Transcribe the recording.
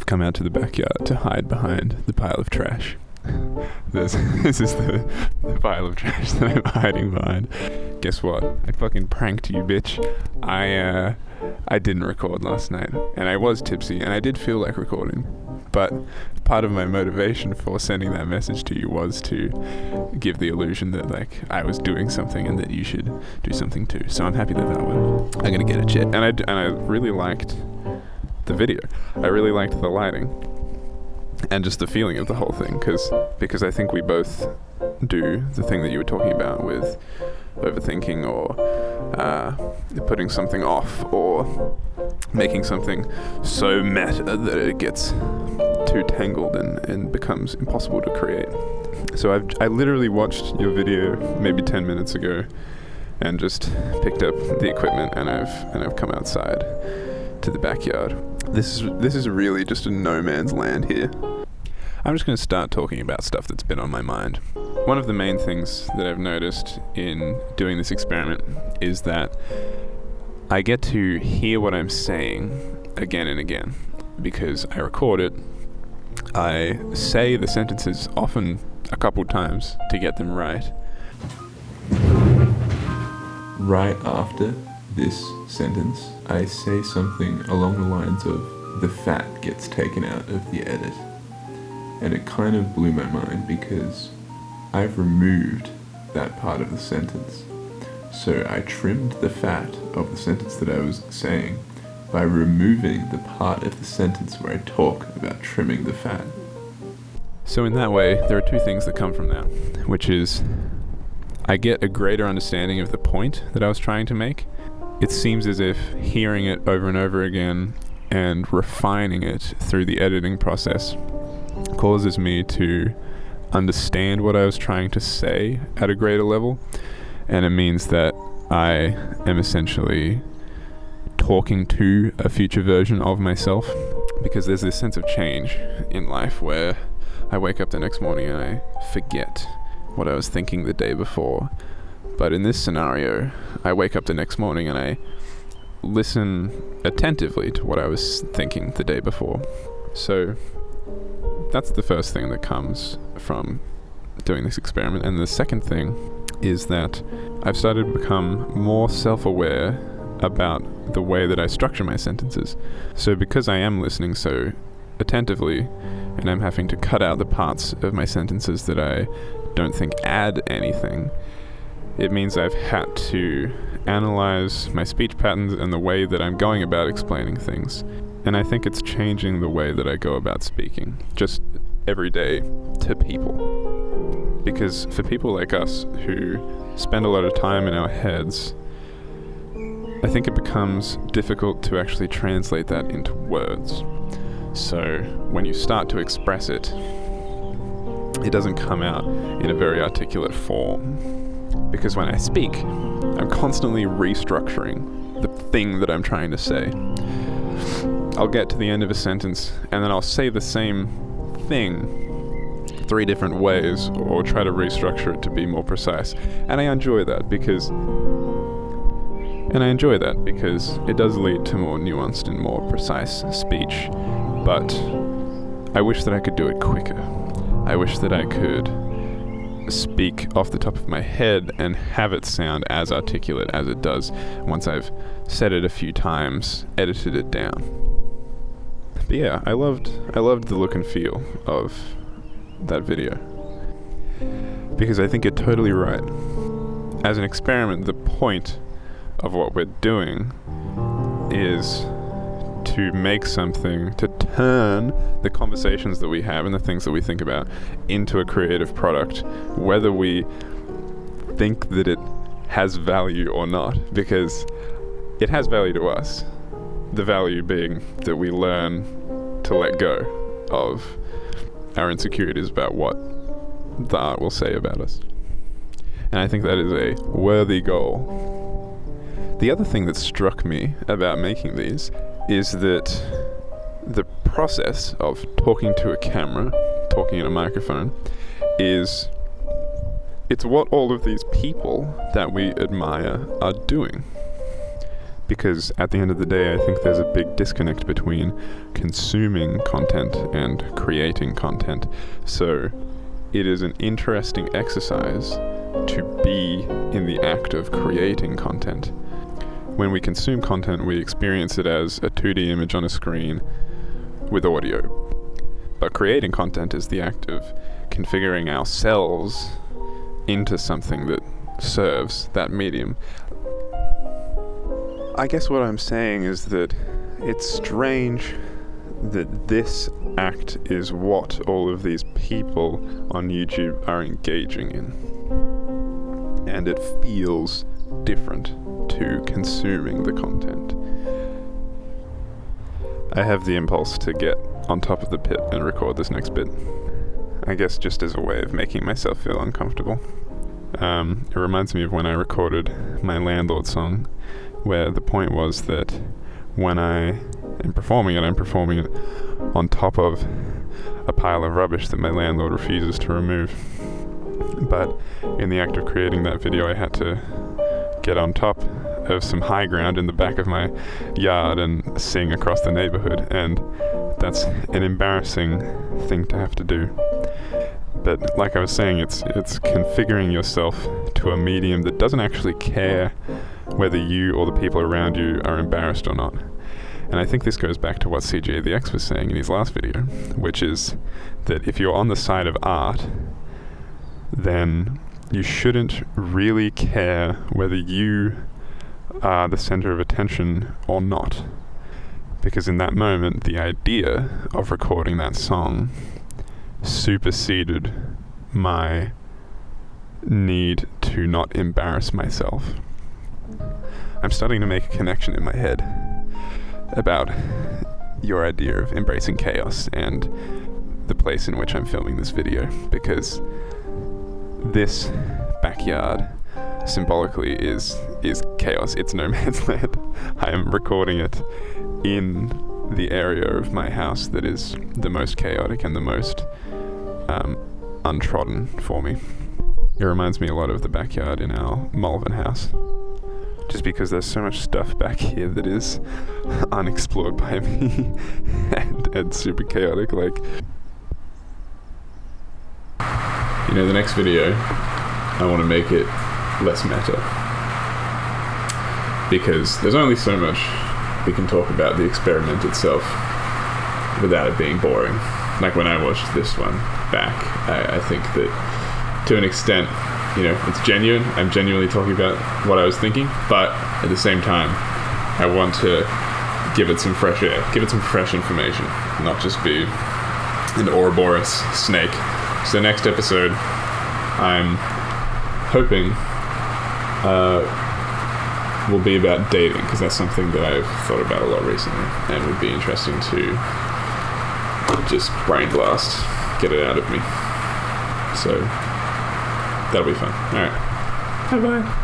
come out to the backyard to hide behind the pile of trash. This is the pile of trash that I'm hiding behind. Guess what? I fucking pranked you, bitch. I didn't record last night, and I was tipsy, and I did feel like recording. But part of my motivation for sending that message to you was to give the illusion that like I was doing something and that you should do something too. So I'm happy that went. I'm gonna get a chit, and I really liked the video. I really liked the lighting and just the feeling of the whole thing, because I think we both do the thing that you were talking about with overthinking or putting something off or making something so meta that it gets too tangled and becomes impossible to create. So I literally watched your video maybe 10 minutes ago and just picked up the equipment and I've come outside to the backyard. This is really just a no man's land here. I'm just going to start talking about stuff that's been on my mind. One of the main things that I've noticed in doing this experiment is that I get to hear what I'm saying again and again because I record it. I say the sentences often a couple times to get them right. Right after this sentence, I say something along the lines of the fat gets taken out of the edit. And it kind of blew my mind because I've removed that part of the sentence. So I trimmed the fat of the sentence that I was saying by removing the part of the sentence where I talk about trimming the fat. So in that way, there are two things that come from that, which is I get a greater understanding of the point that I was trying to make. It seems as if hearing it over and over again and refining it through the editing process causes me to understand what I was trying to say at a greater level, and it means that I am essentially talking to a future version of myself, because there's this sense of change in life where I wake up the next morning and I forget what I was thinking the day before. But in this scenario, I wake up the next morning and I listen attentively to what I was thinking the day before. So that's the first thing that comes from doing this experiment. And the second thing is that I've started to become more self-aware about the way that I structure my sentences. So because I am listening so attentively and I'm having to cut out the parts of my sentences that I don't think add anything, it means I've had to analyze my speech patterns and the way that I'm going about explaining things. And I think it's changing the way that I go about speaking, just every day, to people. Because for people like us who spend a lot of time in our heads, I think it becomes difficult to actually translate that into words. So when you start to express it, it doesn't come out in a very articulate form. Because when I speak, I'm constantly restructuring the thing that I'm trying to say. I'll get to the end of a sentence and then I'll say the same thing 3 different ways or try to restructure it to be more precise. And I enjoy that because it does lead to more nuanced and more precise speech. But I wish that I could do it quicker. I wish that I could speak off the top of my head and have it sound as articulate as it does once I've said it a few times, edited it down. But yeah, I loved the look and feel of that video, because I think you're totally right. As an experiment, the point of what we're doing is to make something, to turn the conversations that we have and the things that we think about into a creative product, whether we think that it has value or not, because it has value to us. The value being that we learn to let go of our insecurities about what the art will say about us. And I think that is a worthy goal. The other thing that struck me about making these is that the process of talking to a camera, talking in a microphone, it's what all of these people that we admire are doing. Because at the end of the day, I think there's a big disconnect between consuming content and creating content. So it is an interesting exercise to be in the act of creating content. When we consume content, we experience it as a 2D image on a screen with audio. But creating content is the act of configuring ourselves into something that serves that medium. I guess what I'm saying is that it's strange that this act is what all of these people on YouTube are engaging in. And it feels different to consuming the content. I have the impulse to get on top of the pit and record this next bit. I guess just as a way of making myself feel uncomfortable. It reminds me of when I recorded my Landlord song, where the point was that when I am performing it, I'm performing it on top of a pile of rubbish that my landlord refuses to remove. But in the act of creating that video, I had to get on top of some high ground in the back of my yard and sing across the neighborhood, and that's an embarrassing thing to have to do. But like I was saying, it's configuring yourself to a medium that doesn't actually care whether you or the people around you are embarrassed or not. And I think this goes back to what CJ the X was saying in his last video, which is that if you're on the side of art, then you shouldn't really care whether you are the center of attention or not. Because in that moment, the idea of recording that song superseded my need to not embarrass myself. I'm starting to make a connection in my head about your idea of embracing chaos and the place in which I'm filming this video, because this backyard symbolically is chaos. It's no man's land. I am recording it in the area of my house that is the most chaotic and the most untrodden for me. It reminds me a lot of the backyard in our Malvern house, just because there's so much stuff back here that is unexplored by me and super chaotic. Like, you know, the next video, I want to make it less meta, because there's only so much we can talk about the experiment itself without it being boring. Like when I watched this one back, I think that to an extent, you know, it's genuine. I'm genuinely talking about what I was thinking, but at the same time, I want to give it some fresh air, give it some fresh information, not just be an Ouroboros snake. So next episode, I'm hoping will be about dating, because that's something that I've thought about a lot recently and would be interesting to just brain blast, get it out of me. So that'll be fun. All right. Bye-bye.